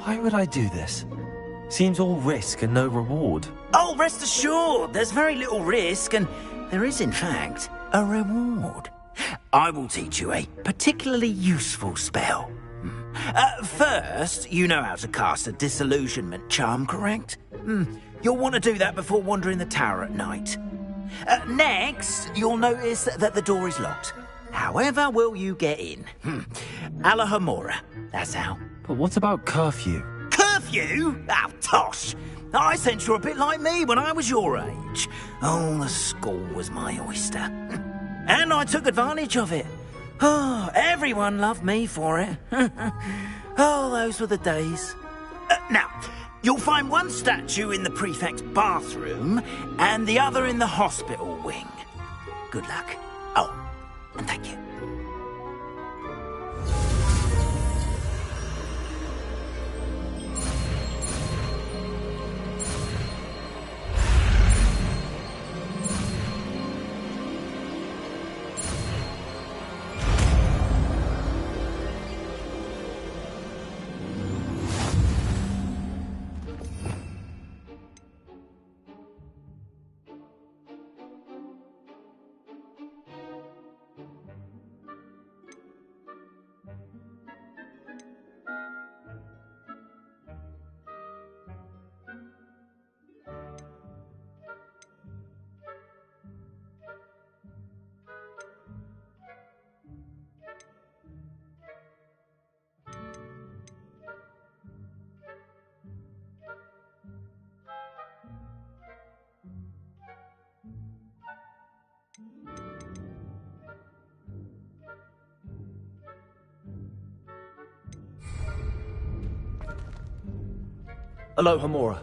Why would I do this? Seems all risk and no reward. Oh, rest assured, there's very little risk, and there is, in fact, a reward. I will teach you a particularly useful spell. First, you know how to cast a disillusionment charm, correct? You'll want to do that before wandering the tower at night. Next, you'll notice that the door is locked. However will you get in? Alahomora, that's how. But what about curfew? Curfew? Oh, tosh. I sense you're a bit like me when I was your age. Oh, the school was my oyster. And I took advantage of it. Oh, everyone loved me for it. Oh, those were the days. Now, you'll find one statue in the prefect's bathroom and the other in the hospital wing. Good luck. Oh, and thank you. Alohomora.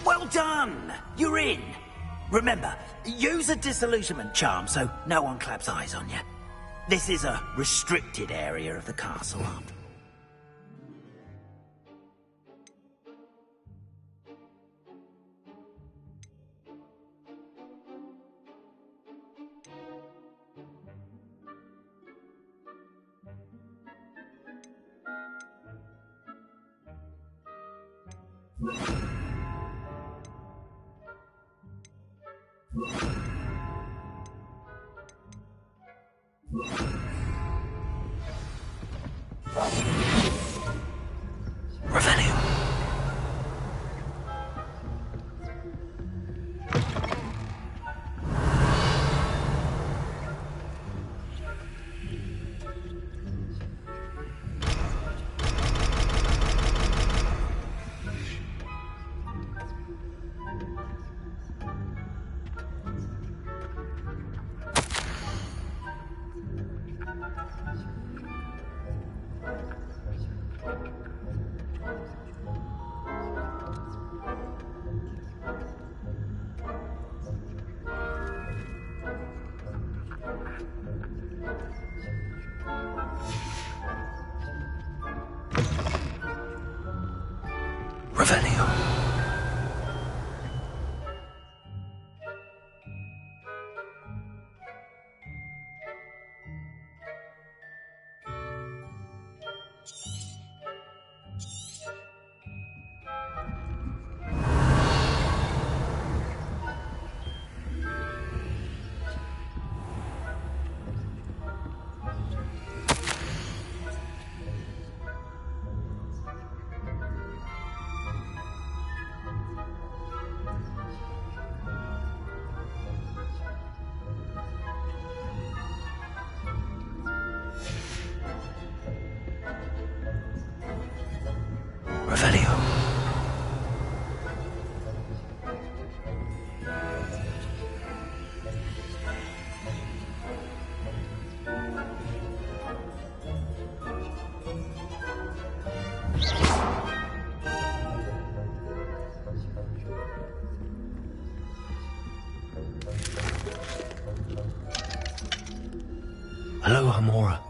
Well done! You're in! Remember, use a disillusionment charm so no one claps eyes on you. This is a restricted area of the castle. Hello, Hamora.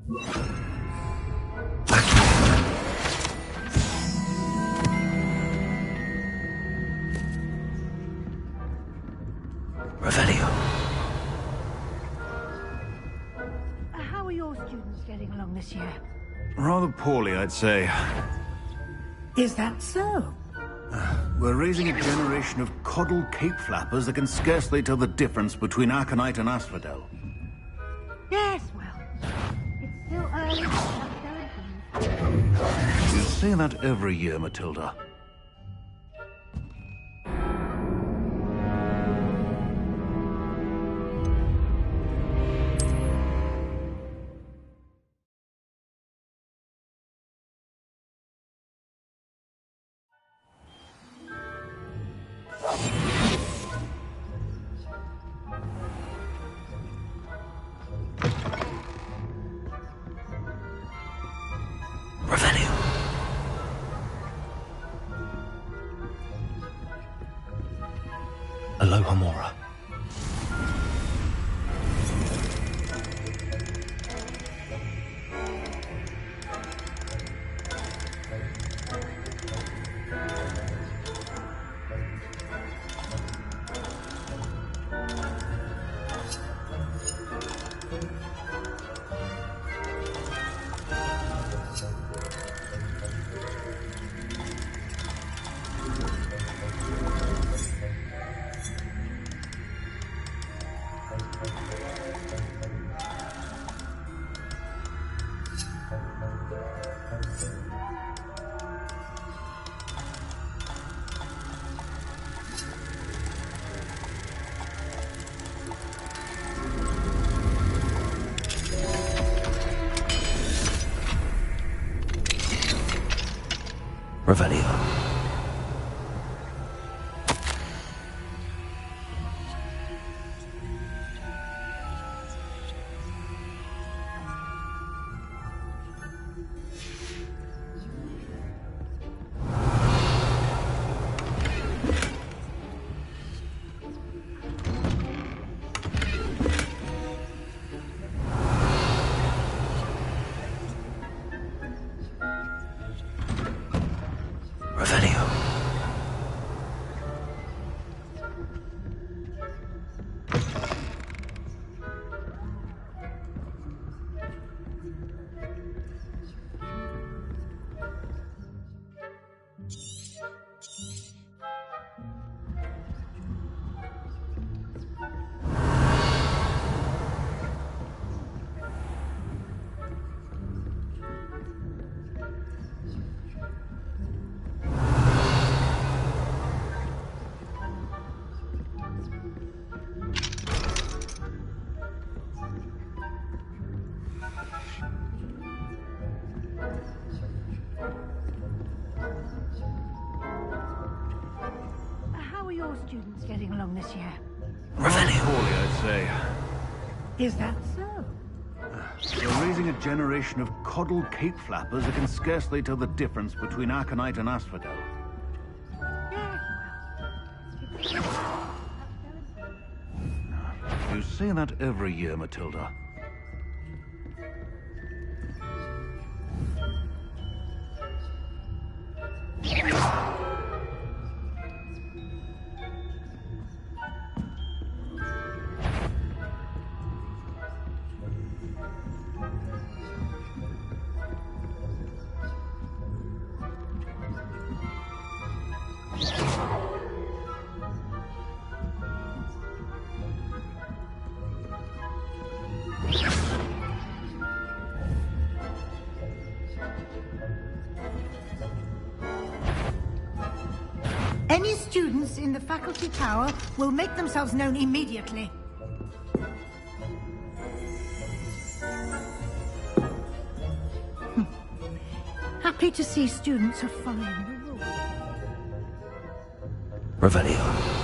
Revelio. How are your students getting along this year? Rather poorly, I'd say. Is that so? We're raising a generation of coddled cape flappers that can scarcely tell the difference between aconite and asphodel. Yes, well, it's still early to start going. You say that every year, Matilda. Aloha Mora. Revelio. Students getting along this year? Rather poorly, I'd say. Is that so? We're raising a generation of coddled cape flappers that can scarcely tell the difference between aconite and asphodel. You say that every year, Matilda. Any students in the faculty tower will make themselves known immediately. Happy to see students are following the rules. Revelio.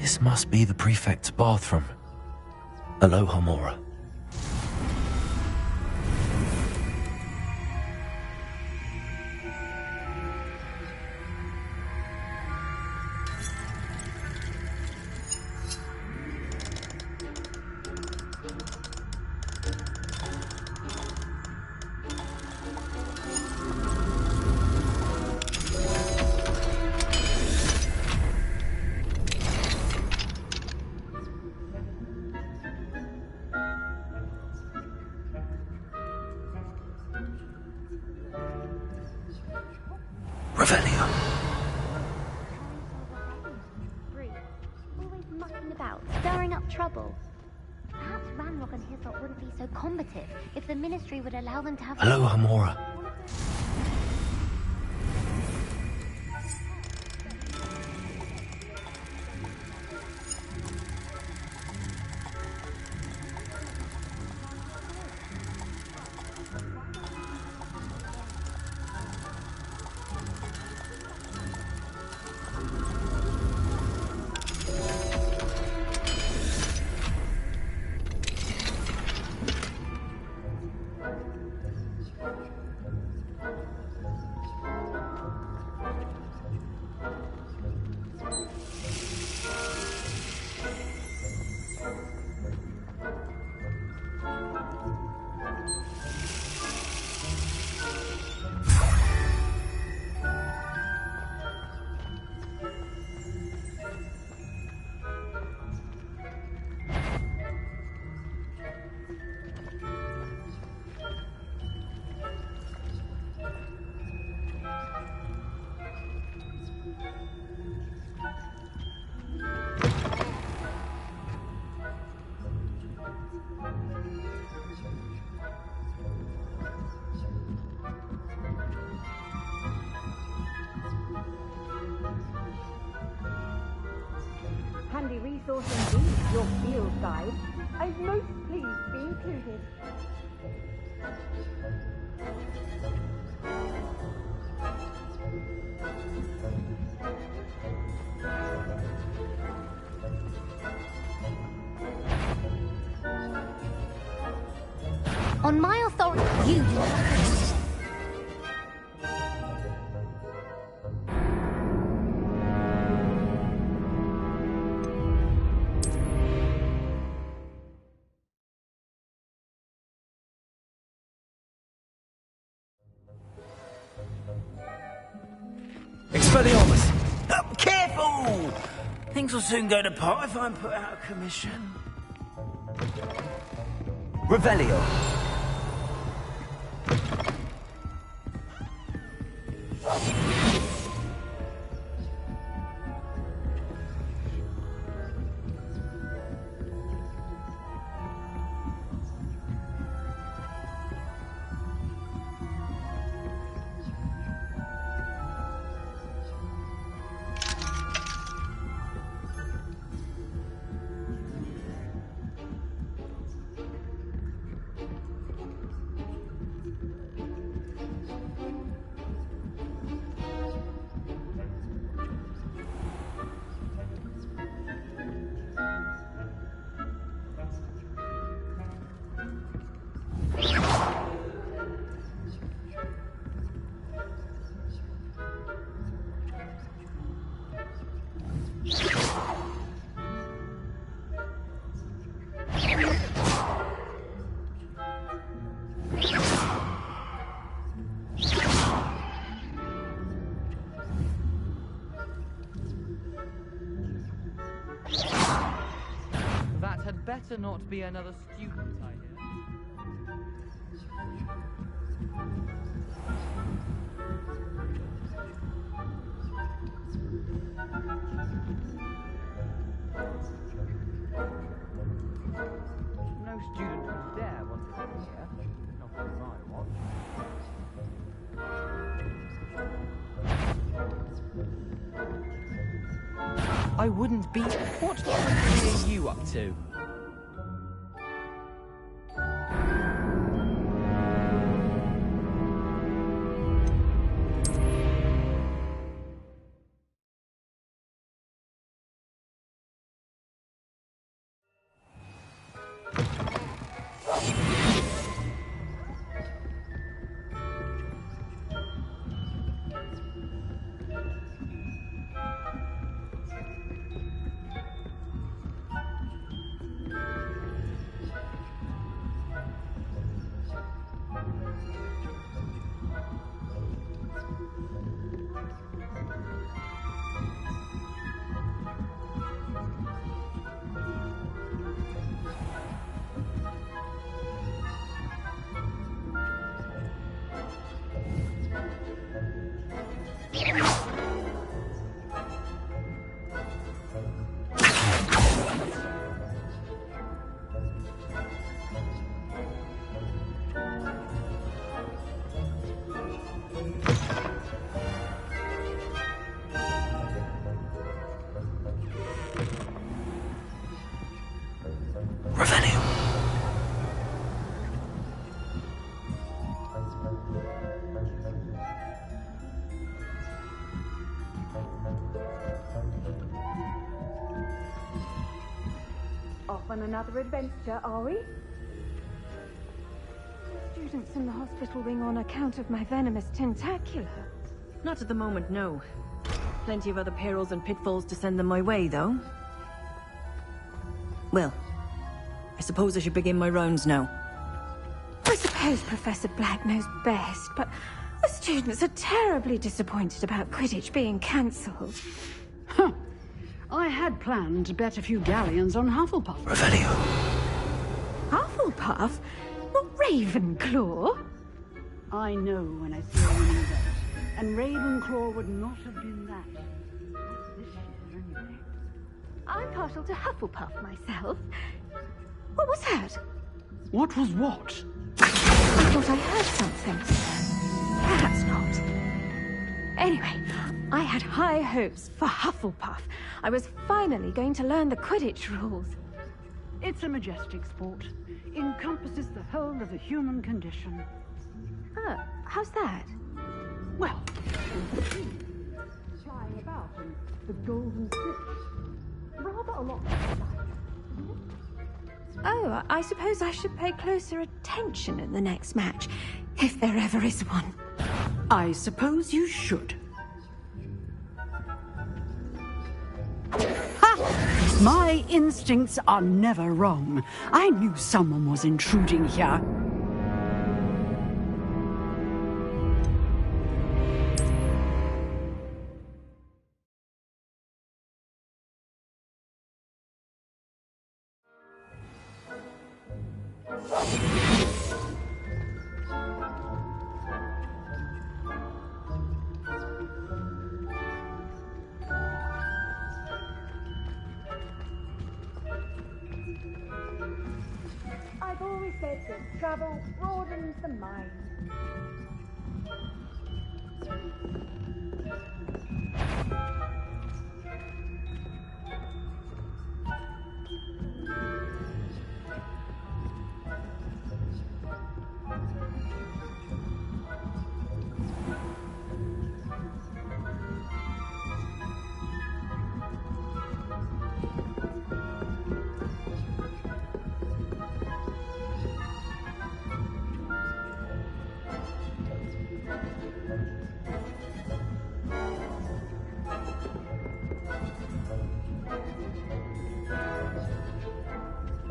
This must be the prefect's bathroom. Aloha Mora. Always mucking about, stirring up trouble. Perhaps Ranrock and his lot wouldn't be so combative if the Ministry would allow them to have... Aloha Mora. Handy resource indeed, your field guide. I'm most pleased to be included. On my authority, you do not. Expelliarmus! Careful! Things will soon go to pot if I'm put out of commission. Revelio! That had better not be another student, I hear. No student would dare want to be here. Not on my watch. I wouldn't be... What are you up to? on another adventure, are we? Students in the hospital wing on account of my venomous tentacula. Not at the moment, no. Plenty of other perils and pitfalls to send them my way, though. Well, I suppose I should begin my rounds now. I suppose Professor Black knows best, but the students are terribly disappointed about Quidditch being cancelled. Huh. I had planned to bet a few galleons on Hufflepuff. Revelio. Hufflepuff? Not Ravenclaw? I know when I see a winning bet, and Ravenclaw would not have been that. Not this year, anyway. I'm partial to Hufflepuff myself. What was that? What was what? I thought I heard something. Perhaps not. Anyway, I had high hopes for Hufflepuff. I was finally going to learn the Quidditch rules. It's a majestic sport. Encompasses the whole of the human condition. Oh, how's that? Well, flying about in the golden city. Rather a lot. Oh, I suppose I should pay closer attention in the next match, if there ever is one. I suppose you should. Ha! My instincts are never wrong. I knew someone was intruding here. I've always said that travel broadens the mind.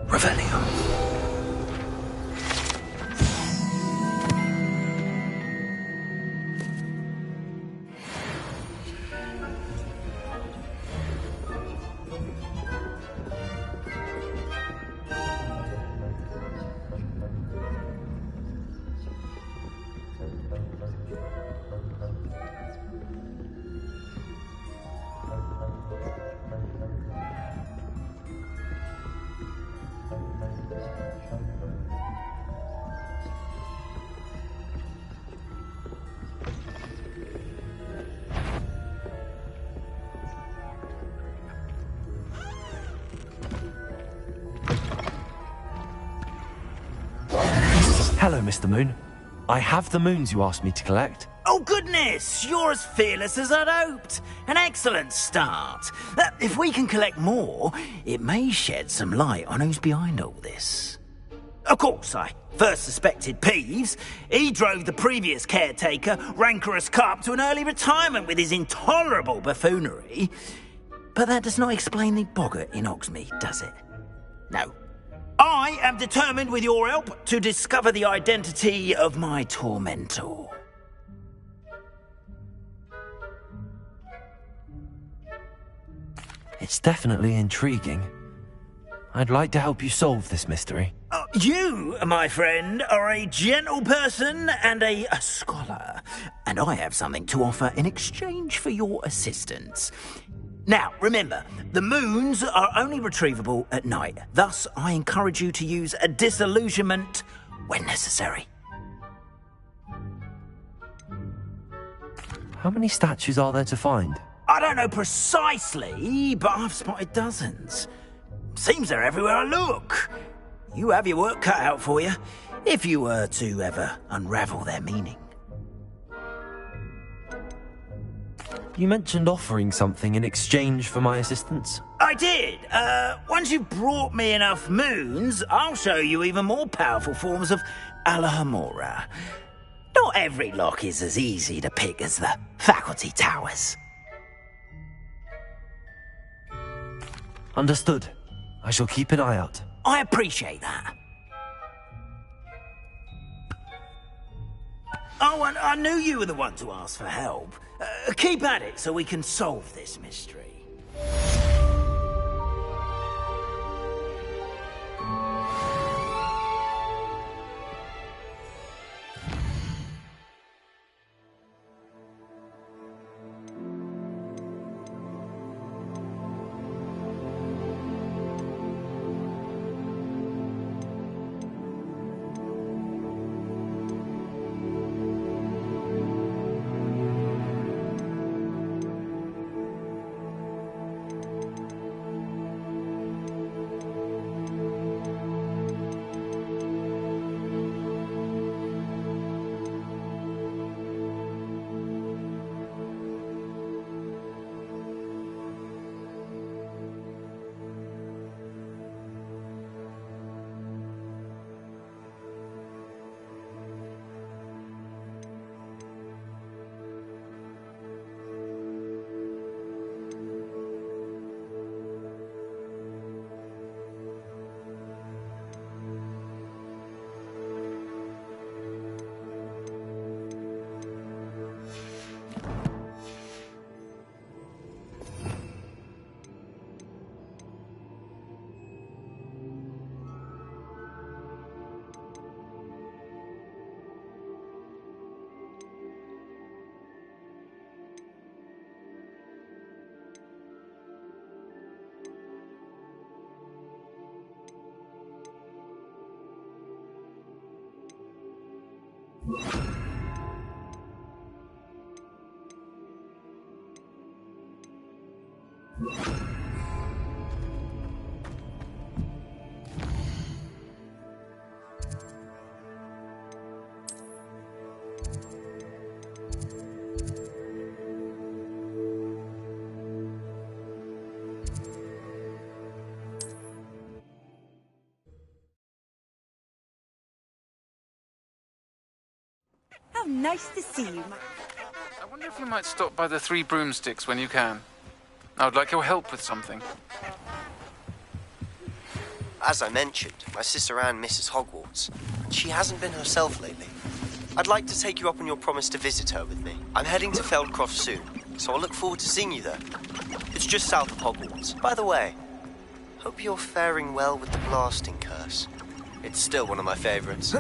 Revelio. Hello, Mr. Moon. I have the moons you asked me to collect. Oh, goodness! You're as fearless as I'd hoped. An excellent start. If we can collect more, it may shed some light on who's behind all this. Of course, I first suspected Peeves. He drove the previous caretaker, Rancorous Carp, to an early retirement with his intolerable buffoonery. But that does not explain the boggart in Hogsmeade, does it? No. I am determined, with your help, to discover the identity of my tormentor. It's definitely intriguing. I'd like to help you solve this mystery. You, my friend, are a gentle person and a scholar, and I have something to offer in exchange for your assistance. Now, remember, the moons are only retrievable at night. Thus, I encourage you to use a disillusionment when necessary. How many statues are there to find? I don't know precisely, but I've spotted dozens. Seems they're everywhere I look. You have your work cut out for you, if you were to ever unravel their meaning. You mentioned offering something in exchange for my assistance. I did. Once you've brought me enough moons, I'll show you even more powerful forms of Alohomora. Not every lock is as easy to pick as the faculty towers. Understood. I shall keep an eye out. I appreciate that. Oh, and I knew you were the one to ask for help. Keep at it so we can solve this mystery. How nice to see you. I wonder if you might stop by the Three Broomsticks when you can. I would like your help with something. As I mentioned, my sister Anne misses Hogwarts, and she hasn't been herself lately. I'd like to take you up on your promise to visit her with me. I'm heading to Feldcroft soon, so I'll look forward to seeing you there. It's just south of Hogwarts. By the way, hope you're faring well with the blasting curse. It's still one of my favorites.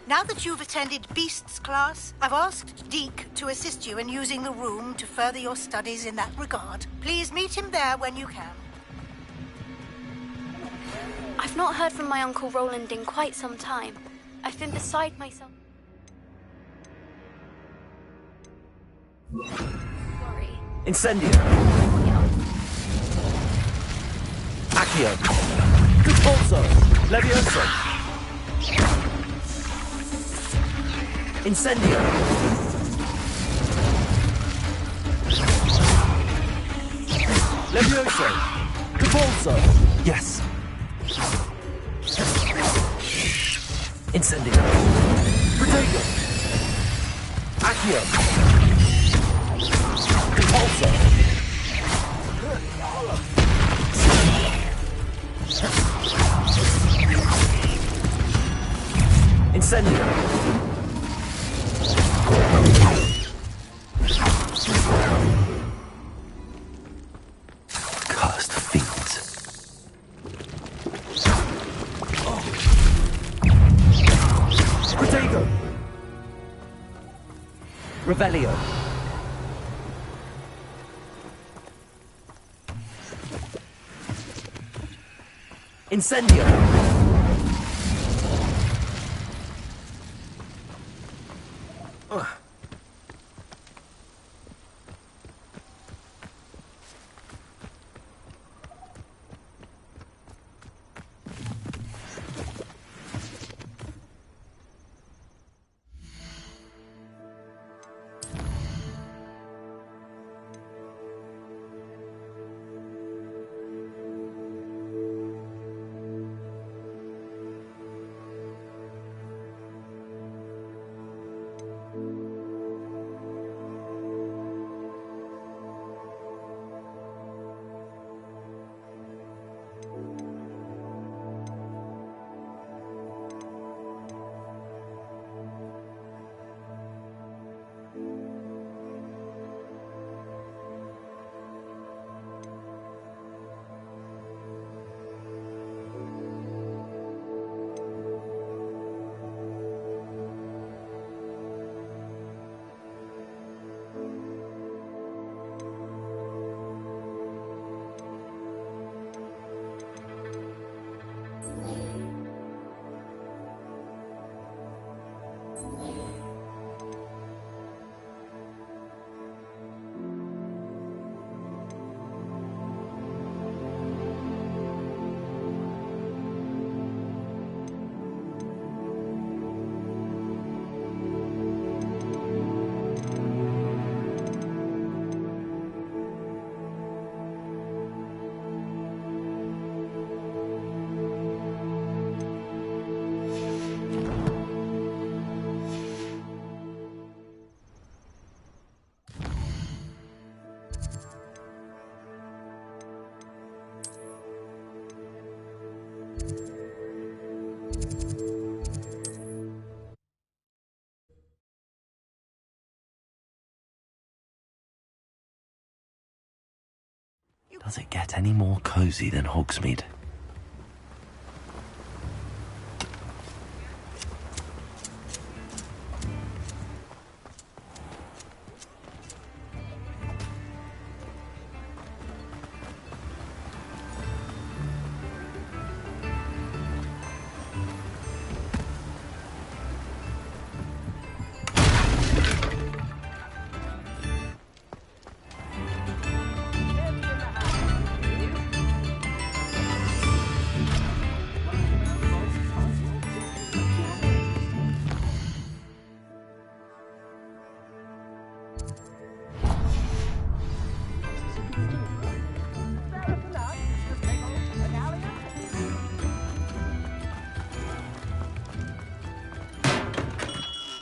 Now that you've attended Beasts class, I've asked Deke to assist you in using the room to further your studies in that regard. Please meet him there when you can. I've not heard from my Uncle Roland in quite some time. I've been beside myself. Sorry. Incendio. Accio. Repulso. Levioso. Incendio. Levioso. Repulso. Yes. Incendio. Protego. Accio. Repulso. Incendio. Cursed fiends. Protego. Revelio. Incendio. Does it get any more cozy than Hogsmeade?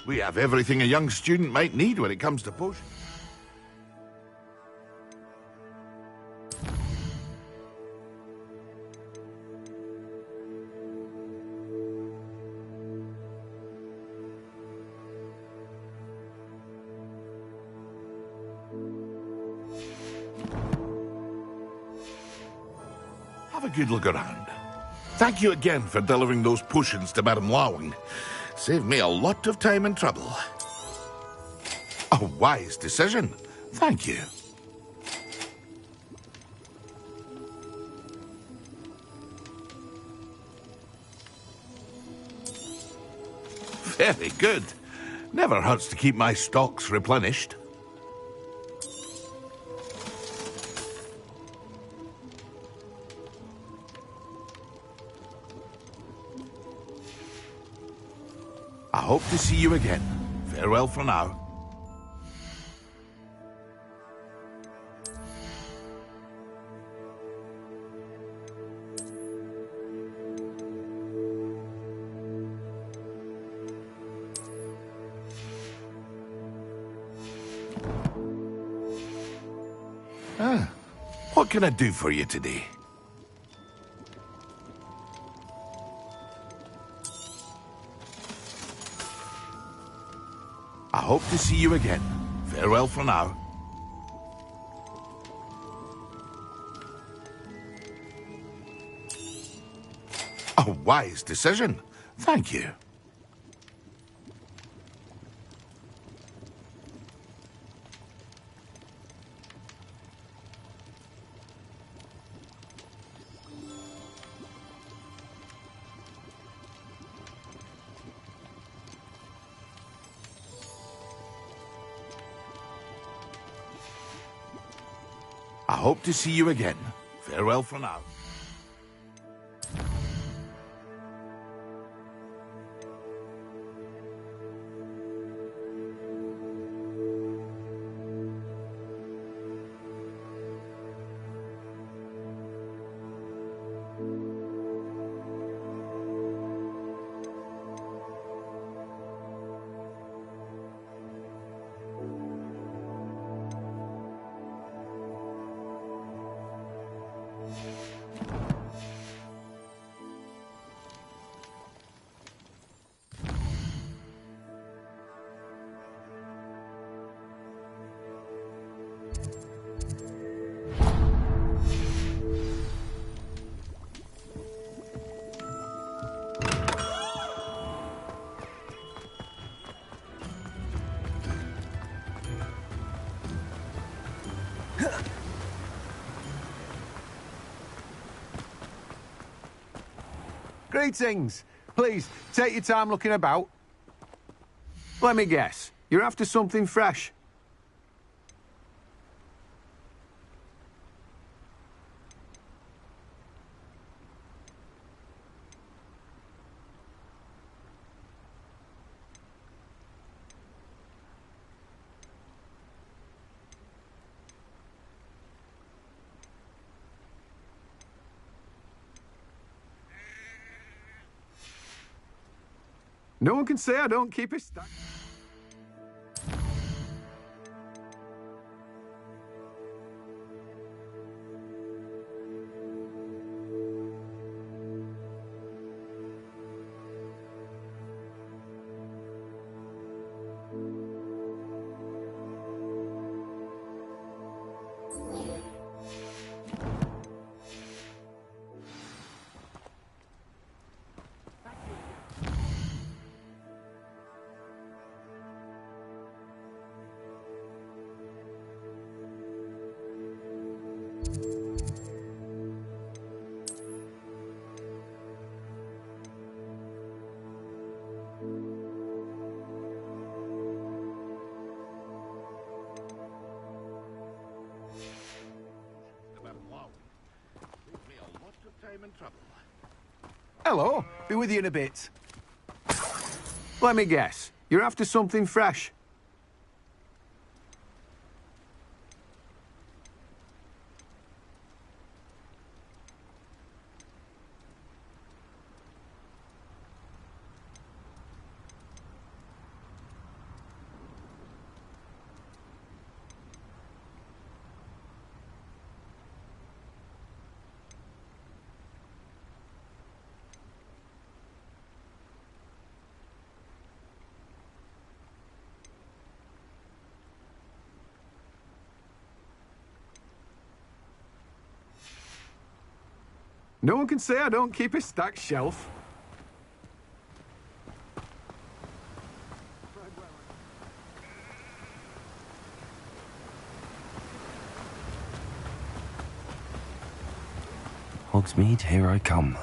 We have everything a young student might need when it comes to potions. Have a good look around. Thank you again for delivering those potions to Madame Lawing. Saved me a lot of time and trouble. A wise decision. Thank you. Very good. Never hurts to keep my stocks replenished. I hope to see you again. Farewell for now. What can I do for you today? I hope to see you again. Farewell for now. A wise decision. Thank you. I hope to see you again. Farewell for now. Greetings. Please, take your time looking about. Let me guess. You're after something fresh. No one can say I don't keep it stacked. Hello, be with you in a bit. Let me guess, you're after something fresh? No one can say I don't keep a stacked shelf. Hogsmeade, here I come.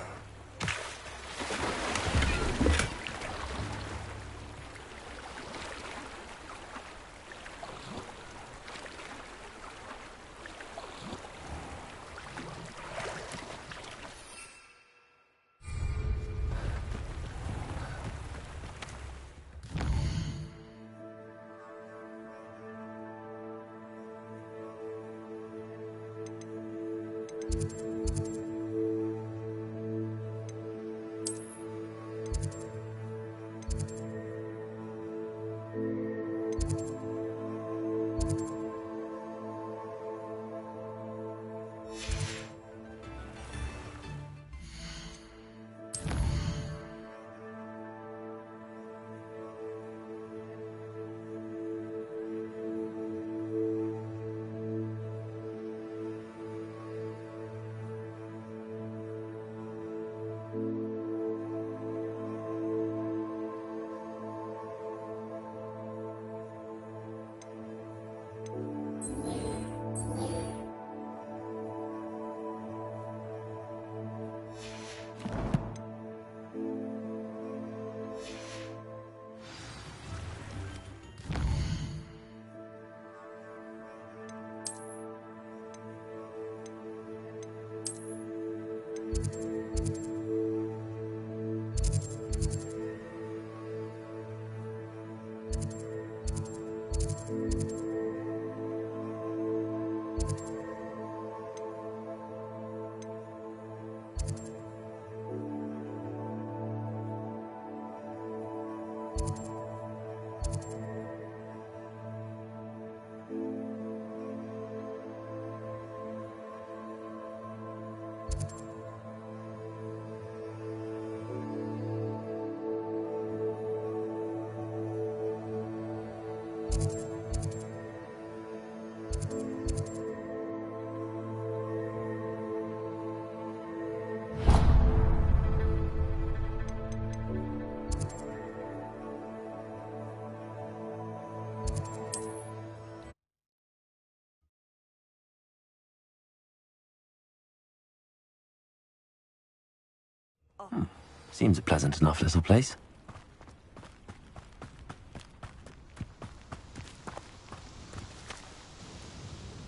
Seems a pleasant enough little place.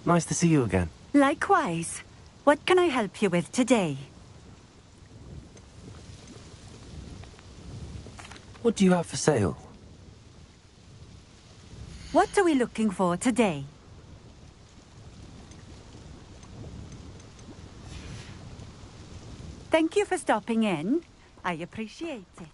Nice to see you again. Likewise. What can I help you with today? What do you have for sale? What are we looking for today? Thank you for stopping in. I appreciate it.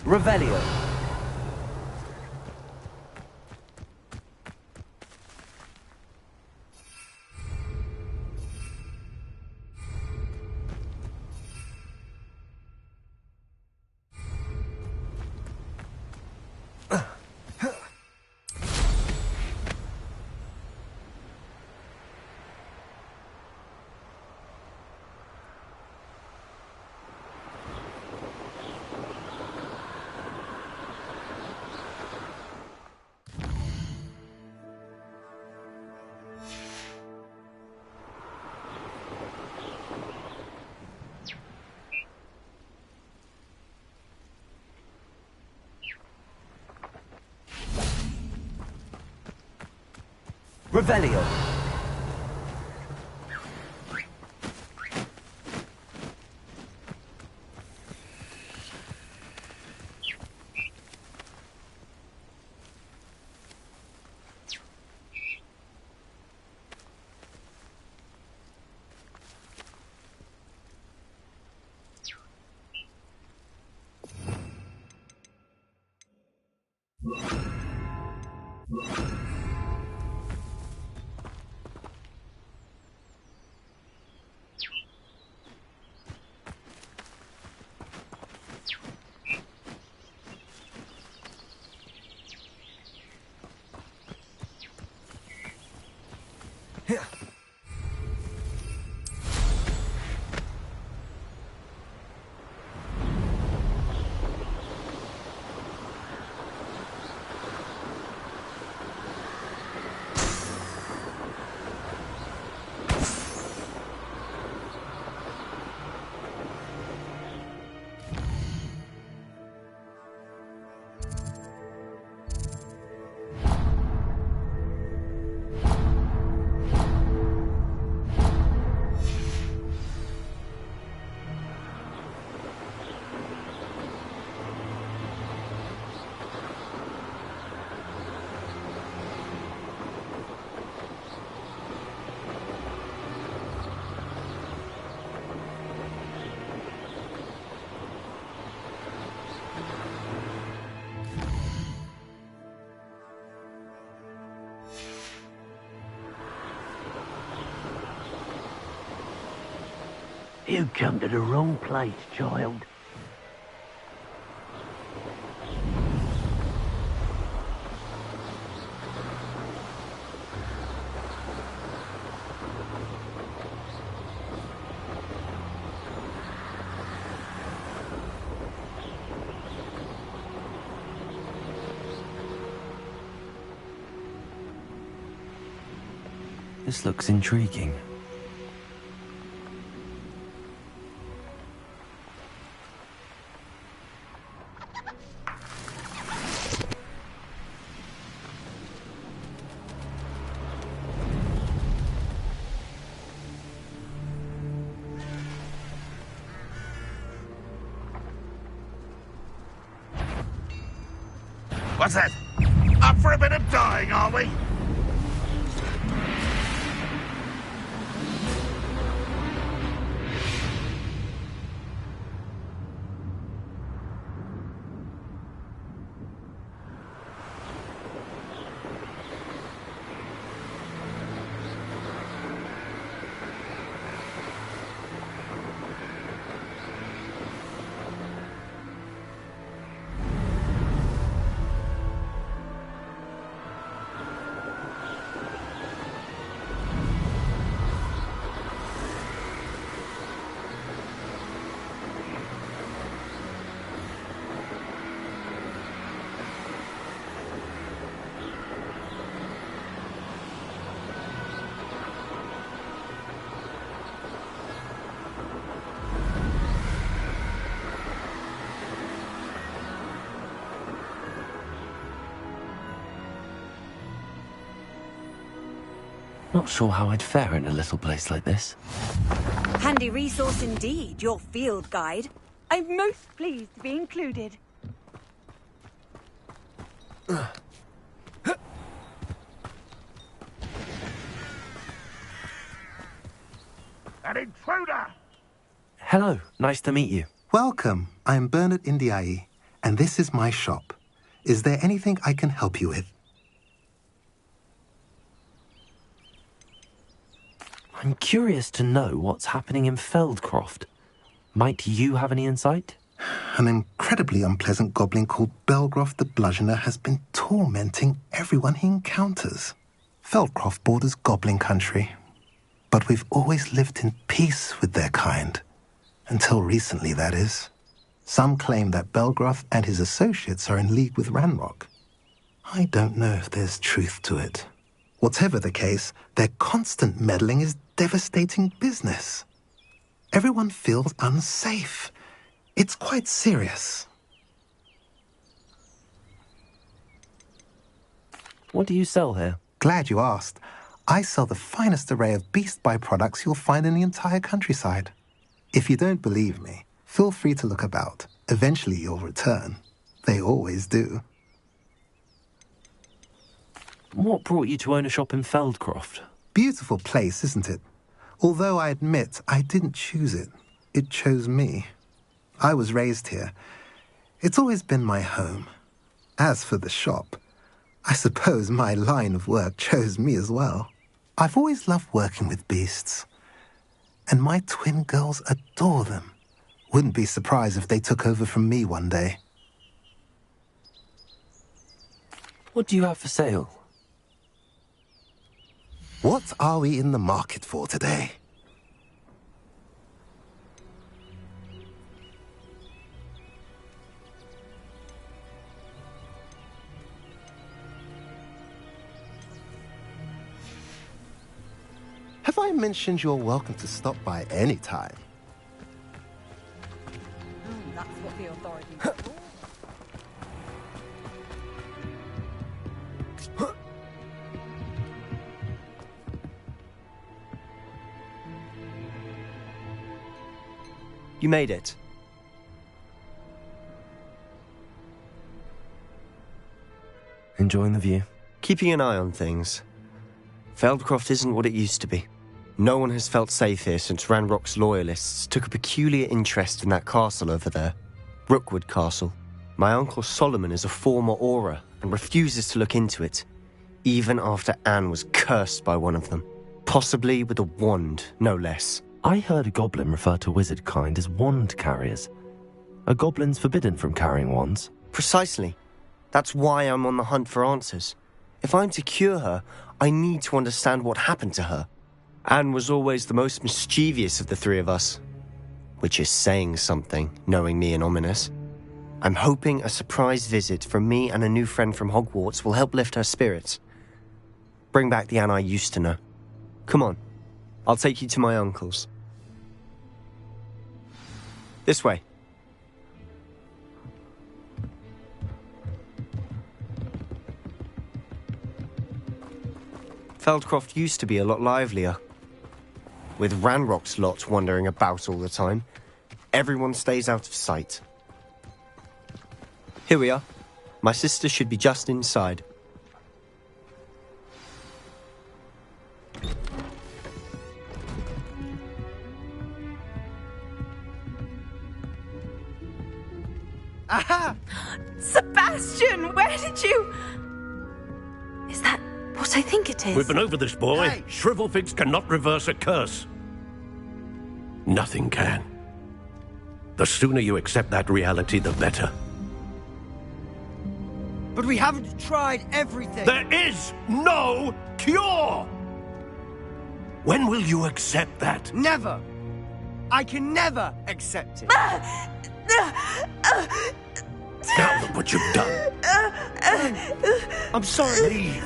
Revelio. Revelio. You come to the wrong place, child. This looks intriguing. What's that? Up for a bit of dying, are we? Not sure how I'd fare in a little place like this. Handy resource indeed, your field guide. I'm most pleased to be included. An intruder! Hello, nice to meet you. Welcome. I'm Bernard Indiaye, And this is my shop. Is there anything I can help you with? I'm curious to know what's happening in Feldcroft. Might you have any insight? An incredibly unpleasant goblin called Belgroth the Bludgeoner has been tormenting everyone he encounters. Feldcroft borders goblin country, but we've always lived in peace with their kind. Until recently, that is. Some claim that Belgroth and his associates are in league with Ranrock. I don't know if there's truth to it. Whatever the case, their constant meddling is devastating business. Everyone feels unsafe. It's quite serious. What do you sell here? Glad you asked. I sell the finest array of beast byproducts you'll find in the entire countryside. If you don't believe me, feel free to look about. Eventually you'll return. They always do. What brought you to own a shop in Feldcroft? Beautiful place, isn't it? Although I admit I didn't choose it. It chose me. I was raised here. It's always been my home. As for the shop, I suppose my line of work chose me as well. I've always loved working with beasts. And my twin girls adore them. Wouldn't be surprised if they took over from me one day. What do you have for sale? What are we in the market for today? Have I mentioned you're welcome to stop by any time? That's what the authorities do. You made it. Enjoying the view? Keeping an eye on things. Feldcroft isn't what it used to be. No one has felt safe here since Ranrock's loyalists took a peculiar interest in that castle over there. Rookwood Castle. My uncle Solomon is a former Auror and refuses to look into it, even after Anne was cursed by one of them. Possibly with a wand, no less. I heard a goblin refer to wizard kind as wand carriers. Are goblins forbidden from carrying wands? Precisely. That's why I'm on the hunt for answers. If I'm to cure her, I need to understand what happened to her. Anne was always the most mischievous of the three of us. Which is saying something, knowing me and ominous. I'm hoping a surprise visit from me and a new friend from Hogwarts will help lift her spirits. Bring back the Anne I used to know. Come on, I'll take you to my uncle's. This way. Feldcroft used to be a lot livelier. With Ranrock's lot wandering about all the time, everyone stays out of sight. Here we are. My sister should be just inside. Aha! Sebastian, where did you... Is that what I think it is? We've been over this, boy. Hey. Shrivelfigs cannot reverse a curse. Nothing can. The sooner you accept that reality, the better. But we haven't tried everything. There is no cure! When will you accept that? Never! I can never accept it. Now look what you've done. I'm sorry. Leave.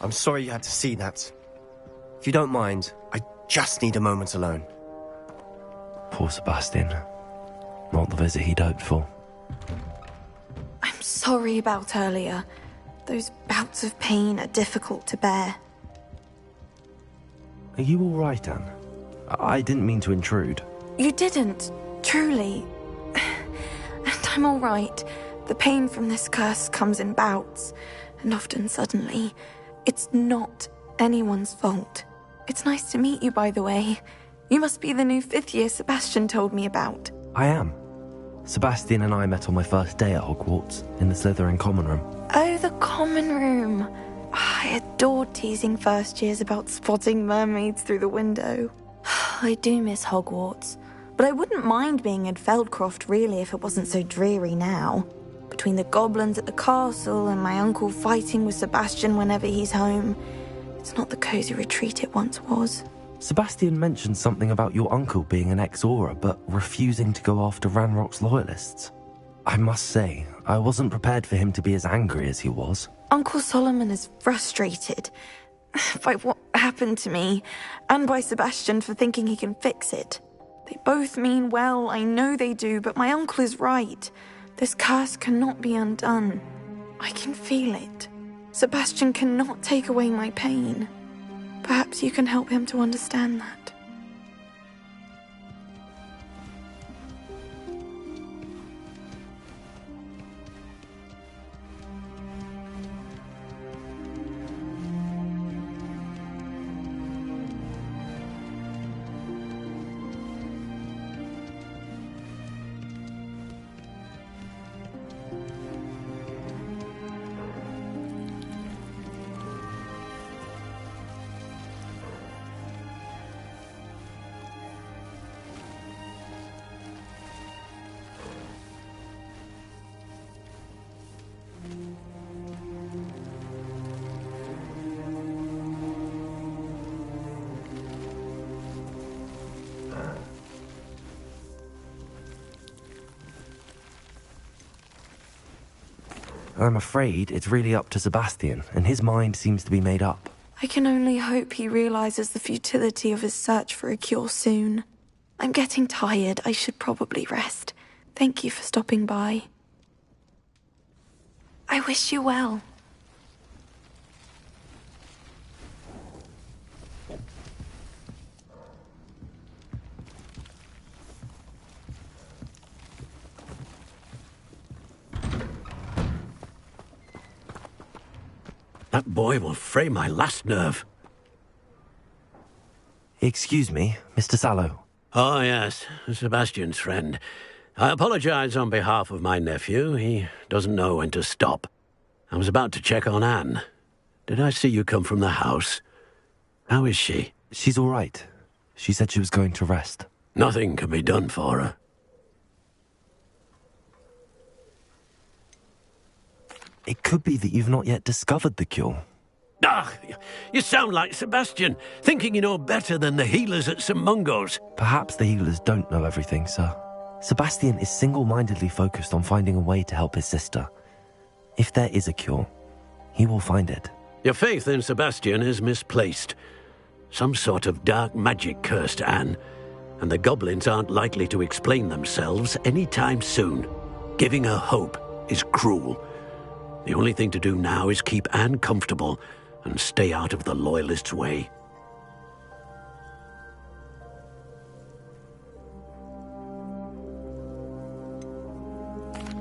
I'm sorry you had to see that. If you don't mind, I just need a moment alone. Poor Sebastian. Not the visit he'd hoped for. I'm sorry about earlier. Those bouts of pain are difficult to bear. Are you all right, Anne? I didn't mean to intrude. You didn't, truly. And I'm all right. The pain from this curse comes in bouts, and often suddenly. It's not anyone's fault. It's nice to meet you, by the way. You must be the new 5th year Sebastian told me about. I am. Sebastian and I met on my first day at Hogwarts, in the Slytherin common room. Oh, the common room. I adored teasing first years about spotting mermaids through the window. I do miss Hogwarts, but I wouldn't mind being in Feldcroft really if it wasn't so dreary now. Between the goblins at the castle and my uncle fighting with Sebastian whenever he's home, it's not the cosy retreat it once was. Sebastian mentioned something about your uncle being an ex-Auror, but refusing to go after Ranrock's loyalists. I must say, I wasn't prepared for him to be as angry as he was. Uncle Solomon is frustrated by what happened to me, and by Sebastian for thinking he can fix it. They both mean well, I know they do, but my uncle is right. This curse cannot be undone. I can feel it. Sebastian cannot take away my pain. Perhaps you can help him to understand that. I'm afraid it's really up to Sebastian, and his mind seems to be made up. I can only hope he realizes the futility of his search for a cure soon. I'm getting tired. I should probably rest. Thank you for stopping by. I wish you well. That boy will fray my last nerve. Excuse me, Mr. Sallow. Oh, yes, Sebastian's friend. I apologize on behalf of my nephew. He doesn't know when to stop. I was about to check on Anne. Did I see you come from the house? How is she? She's all right. She said she was going to rest. Nothing can be done for her. It could be that you've not yet discovered the cure. Ah, you sound like Sebastian, thinking you know better than the healers at St. Mungo's. Perhaps the healers don't know everything, sir. Sebastian is single-mindedly focused on finding a way to help his sister. If there is a cure, he will find it. Your faith in Sebastian is misplaced. Some sort of dark magic cursed Anne, and the goblins aren't likely to explain themselves anytime soon. Giving her hope is cruel. The only thing to do now is keep Anne comfortable and stay out of the Loyalists' way.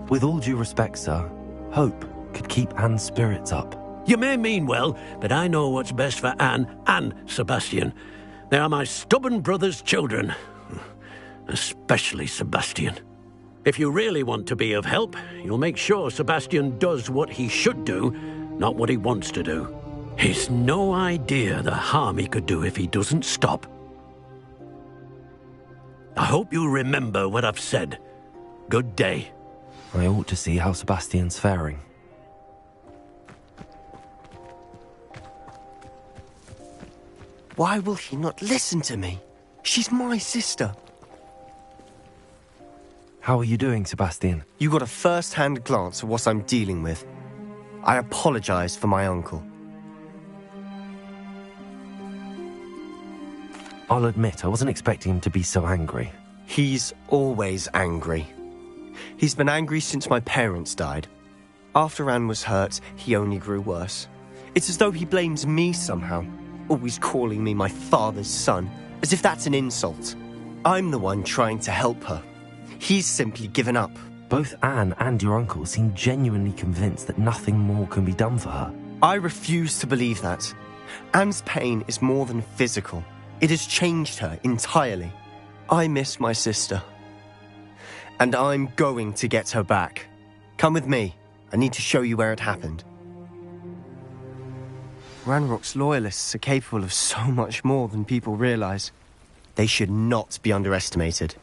With all due respect, sir, hope could keep Anne's spirits up. You may mean well, but I know what's best for Anne and Sebastian. They are my stubborn brother's children. Especially Sebastian. If you really want to be of help, you'll make sure Sebastian does what he should do, not what he wants to do. He's no idea the harm he could do if he doesn't stop. I hope you'll remember what I've said. Good day. I ought to see how Sebastian's faring. Why will he not listen to me? She's my sister. How are you doing, Sebastian? You got a first-hand glance at what I'm dealing with. I apologize for my uncle. I'll admit, I wasn't expecting him to be so angry. He's always angry. He's been angry since my parents died. After Anne was hurt, he only grew worse. It's as though he blames me somehow, always calling me my father's son, as if that's an insult. I'm the one trying to help her. He's simply given up. Both Anne and your uncle seem genuinely convinced that nothing more can be done for her. I refuse to believe that. Anne's pain is more than physical. It has changed her entirely. I miss my sister. And I'm going to get her back. Come with me. I need to show you where it happened. Ranrock's loyalists are capable of so much more than people realize. They should not be underestimated.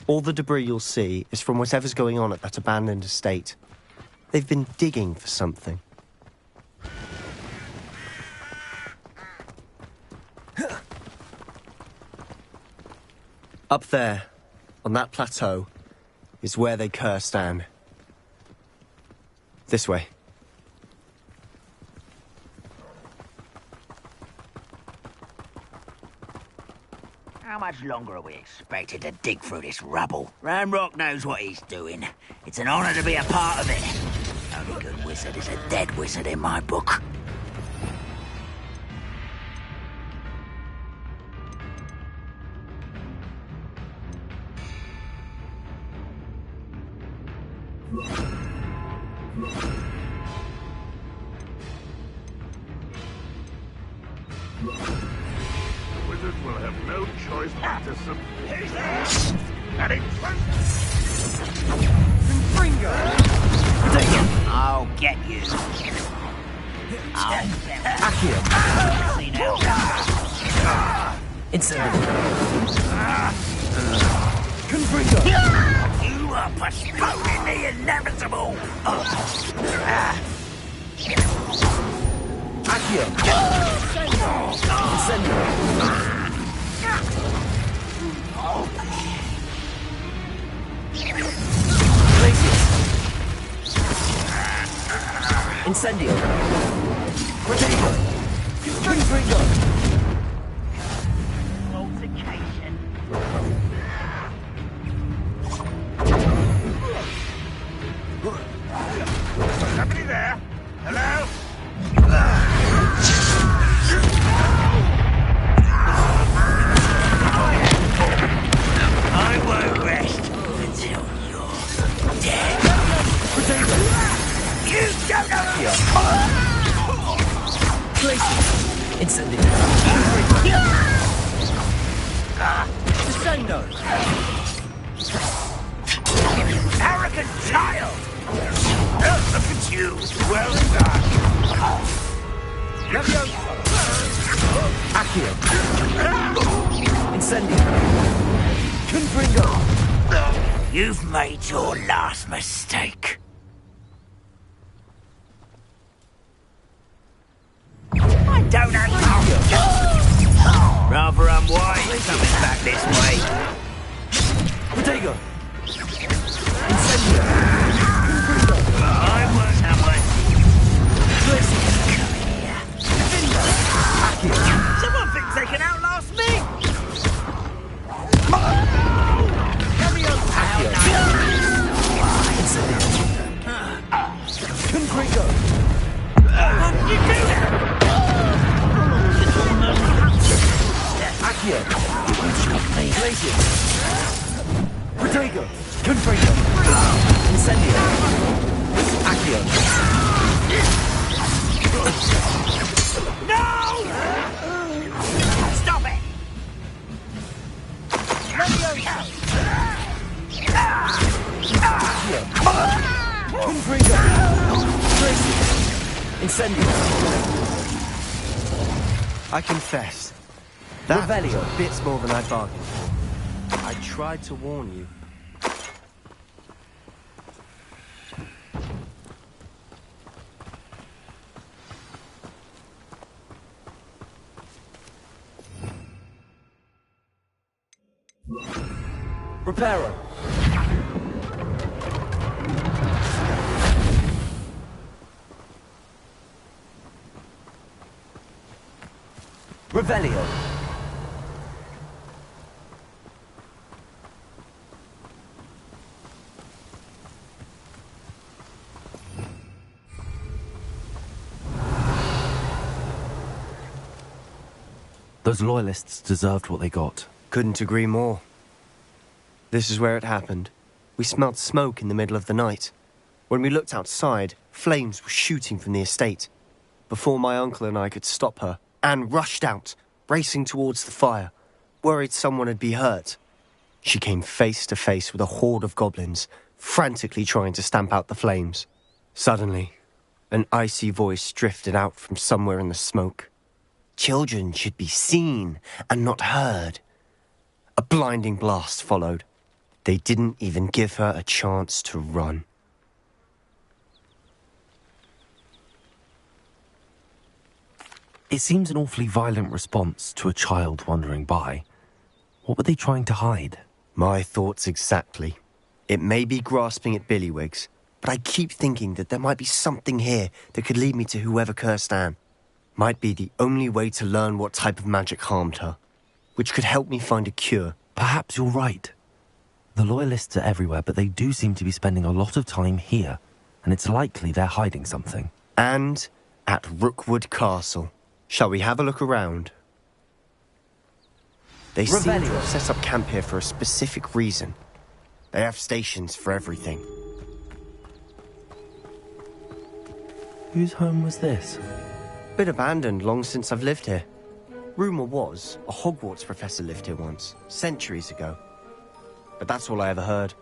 All the debris you'll see is from whatever's going on at that abandoned estate. They've been digging for something. Up there, on that plateau, is where they cursed Anne. This way. How much longer are we expected to dig through this rubble? Ranrock knows what he's doing. It's an honor to be a part of it. Only good wizard is a dead wizard in my book. Wizard will have no choice but to submit. And it I'll get you. You are postponing the inevitable. Incendio. Protego. Confringo. Altercation. Somebody there? Hello? I won't rest until you're dead. You don't know. Incendio. Descendo. Arrogant child. Oh, look at you. Well done. Leviosa. Accio. Incendio. Confringo. You've made your last mistake. I don't have rather unwise coming back this way. Protego. Incendio. I was someone. Someone thinks they can outlast me. Confringo. What did you do? Accio. Glacius. Protego. Confringo. Incendio. Accio. No! Stop it! Confringo. Incendio. I confess, that Revelio. was bits more than I bargained for. I tried to warn you. Reparo. Revelio. Those loyalists deserved what they got. Couldn't agree more. This is where it happened. We smelled smoke in the middle of the night. When we looked outside, flames were shooting from the estate. Before my uncle and I could stop her, Anne rushed out, racing towards the fire, worried someone had been hurt. She came face to face with a horde of goblins, frantically trying to stamp out the flames. Suddenly, an icy voice drifted out from somewhere in the smoke. Children should be seen and not heard. A blinding blast followed. They didn't even give her a chance to run. It seems an awfully violent response to a child wandering by. What were they trying to hide? My thoughts exactly. It may be grasping at billywhigs, but I keep thinking that there might be something here that could lead me to whoever cursed Anne. Might be the only way to learn what type of magic harmed her, which could help me find a cure. Perhaps you're right. The loyalists are everywhere, but they do seem to be spending a lot of time here, and it's likely they're hiding something. And at Rookwood Castle. Shall we have a look around? They seem to have set up camp here for a specific reason. They have stations for everything. Whose home was this? Bit abandoned long since I've lived here. Rumour was a Hogwarts professor lived here once, centuries ago. But that's all I ever heard.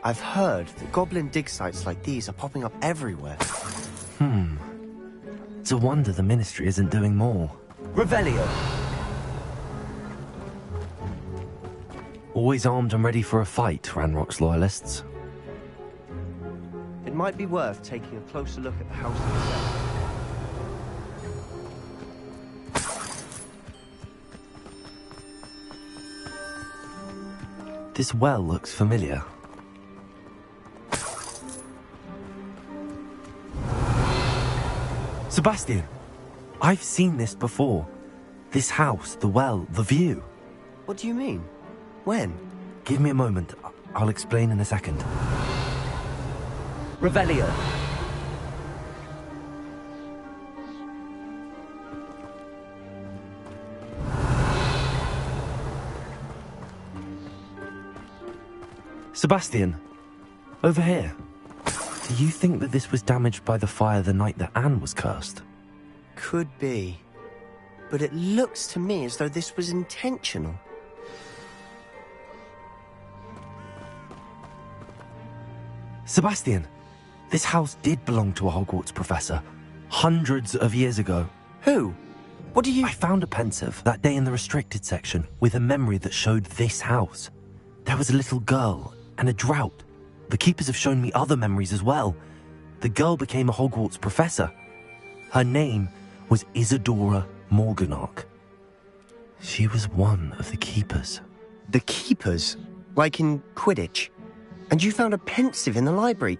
I've heard that goblin dig sites like these are popping up everywhere. It's a wonder the Ministry isn't doing more. Revelio! Always armed and ready for a fight, Ranrock's loyalists. It might be worth taking a closer look at the house itself. This well looks familiar. Sebastian! I've seen this before. This house, the well, the view. What do you mean? When? Give me a moment. I'll explain in a second. Revelio. Sebastian, over here. Do you think that this was damaged by the fire the night that Anne was cursed? Could be. But it looks to me as though this was intentional. Sebastian, this house did belong to a Hogwarts professor, hundreds of years ago. Who? What do you... I found a pensive that day in the restricted section with a memory that showed this house. There was a little girl and a drought. The keepers have shown me other memories as well. The girl became a Hogwarts professor. Her name was Isadora Morganach. She was one of the keepers. The keepers? Like in Quidditch? And you found a pensive in the library?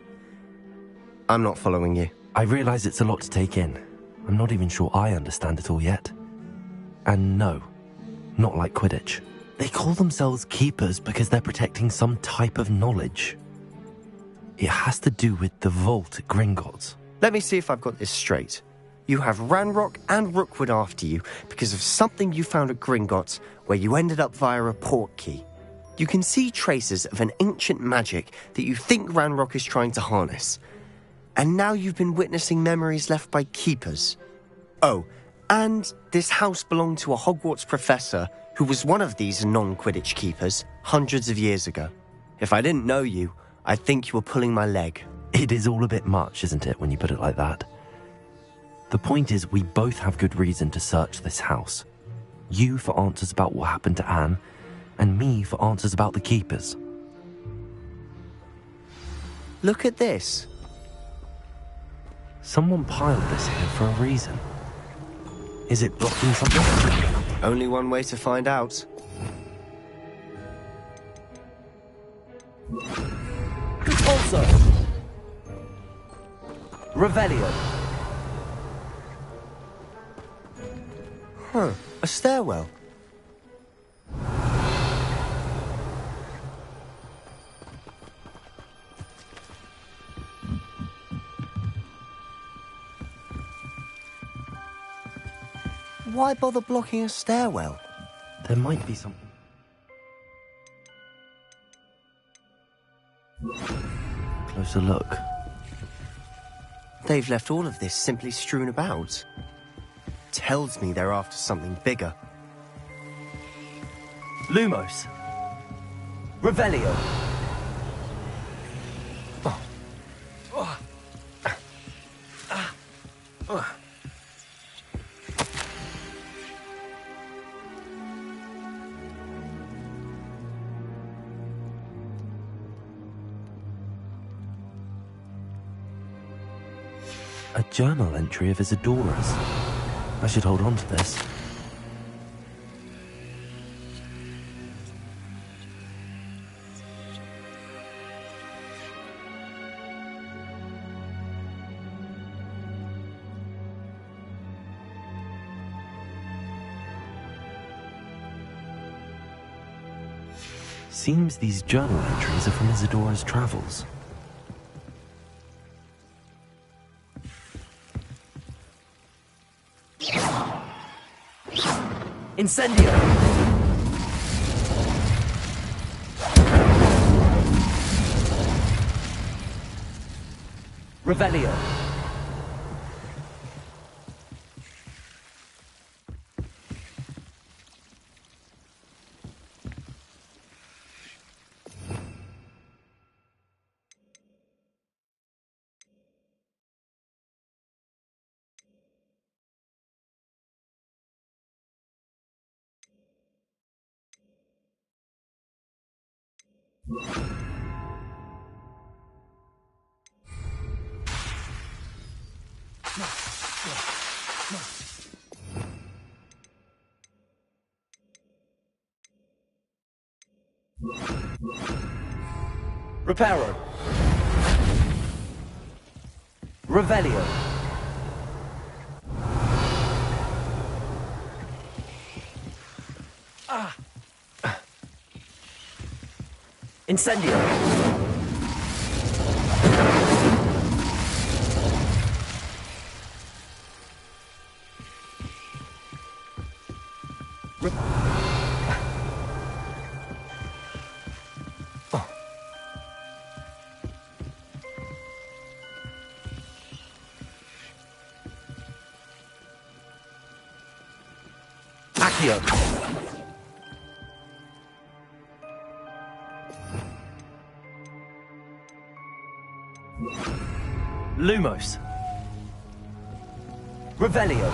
I'm not following you. I realise it's a lot to take in. I'm not even sure I understand it all yet. And no, not like Quidditch. They call themselves keepers because they're protecting some type of knowledge. It has to do with the vault at Gringotts. Let me see if I've got this straight. You have Ranrock and Rookwood after you because of something you found at Gringotts where you ended up via a portkey. You can see traces of an ancient magic that you think Ranrock is trying to harness. And now you've been witnessing memories left by keepers. Oh, and this house belonged to a Hogwarts professor who was one of these non-Quidditch keepers hundreds of years ago. If I didn't know you, I'd think you were pulling my leg. It is all a bit much, isn't it, when you put it like that? The point is, we both have good reason to search this house. You for answers about what happened to Anne, and me for answers about the keepers. Look at this. Someone piled this here for a reason. Is it blocking something? Only one way to find out. also. Revelio. Huh. A stairwell. Why bother blocking a stairwell? There might be something. Closer look. They've left all of this simply strewn about. Tells me they're after something bigger. Lumos. Revelio. A journal entry of Isadora's. I should hold on to this. Seems these journal entries are from Isadora's travels. Incendio! Revelio. Reparo. Revelio. Incendio. Lumos. Revelio.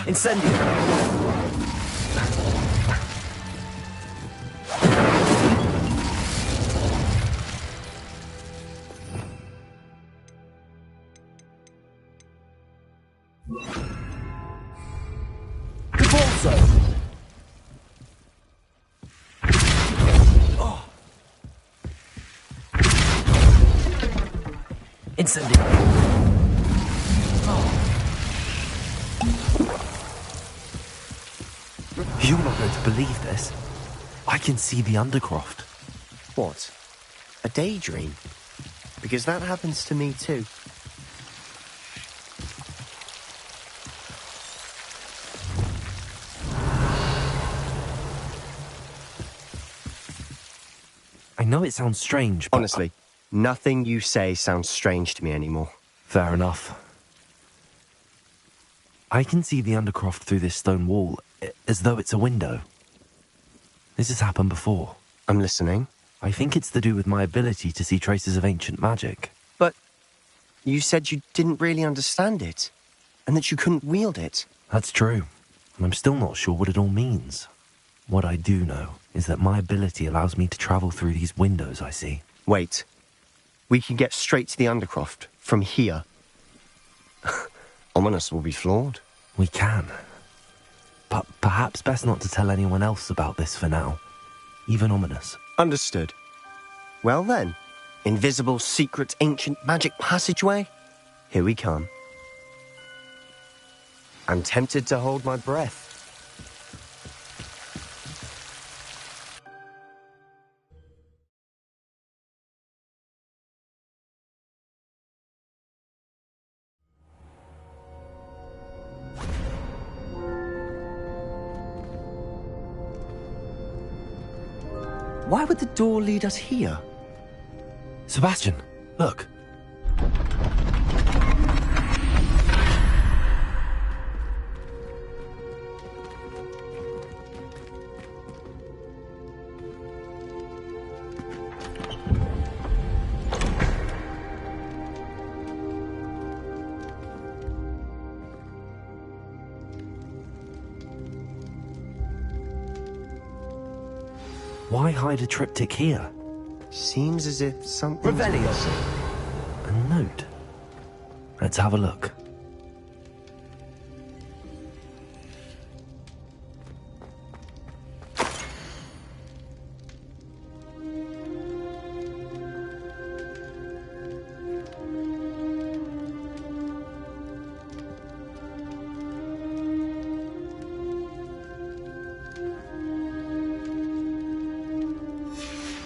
Incendio. Repulso. Incendio. You're not going to believe this. I can see the Undercroft. What? A daydream? Because that happens to me too. I know it sounds strange, but... Honestly, nothing you say sounds strange to me anymore. Fair enough. I can see the Undercroft through this stone wall, as though it's a window. This has happened before. I'm listening. I think it's to do with my ability to see traces of ancient magic. But you said you didn't really understand it, and that you couldn't wield it. That's true, and I'm still not sure what it all means. What I do know is that my ability allows me to travel through these windows I see. Wait. We can get straight to the Undercroft from here. Ominous will be floored. We can. But perhaps best not to tell anyone else about this for now. Even Ominous. Understood. Well then, invisible, secret, ancient magic passageway? Here we come. I'm tempted to hold my breath. Why would the door lead us here? Sebastian, look. Why hide a triptych here? Seems as if something... Revelio. A note. Let's have a look.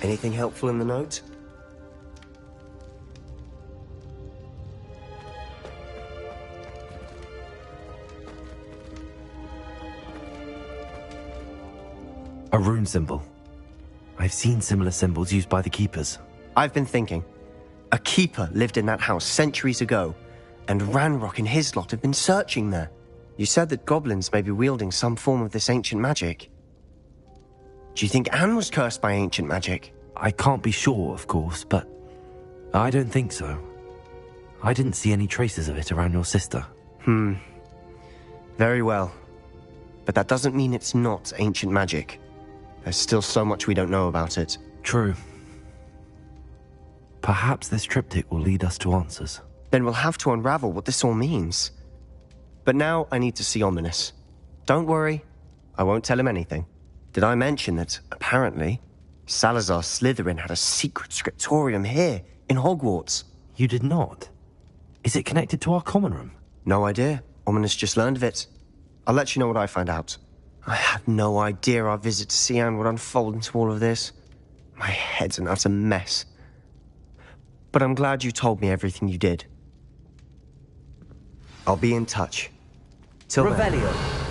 Anything helpful in the note? A rune symbol. I've seen similar symbols used by the keepers. I've been thinking. A keeper lived in that house centuries ago, and Ranrock and his lot have been searching there. You said that goblins may be wielding some form of this ancient magic. Do you think Anne was cursed by ancient magic? I can't be sure, of course, but I don't think so. I didn't see any traces of it around your sister. Very well. But that doesn't mean it's not ancient magic. There's still so much we don't know about it. True. Perhaps this triptych will lead us to answers. Then we'll have to unravel what this all means. But now I need to see Ominous. Don't worry, I won't tell him anything. Did I mention that, apparently, Salazar Slytherin had a secret scriptorium here, in Hogwarts? You did not? Is it connected to our common room? No idea. Ominous just learned of it. I'll let you know what I find out. I had no idea our visit to see Anne would unfold into all of this. My head's an utter mess. But I'm glad you told me everything you did. I'll be in touch. Till then. Revelio.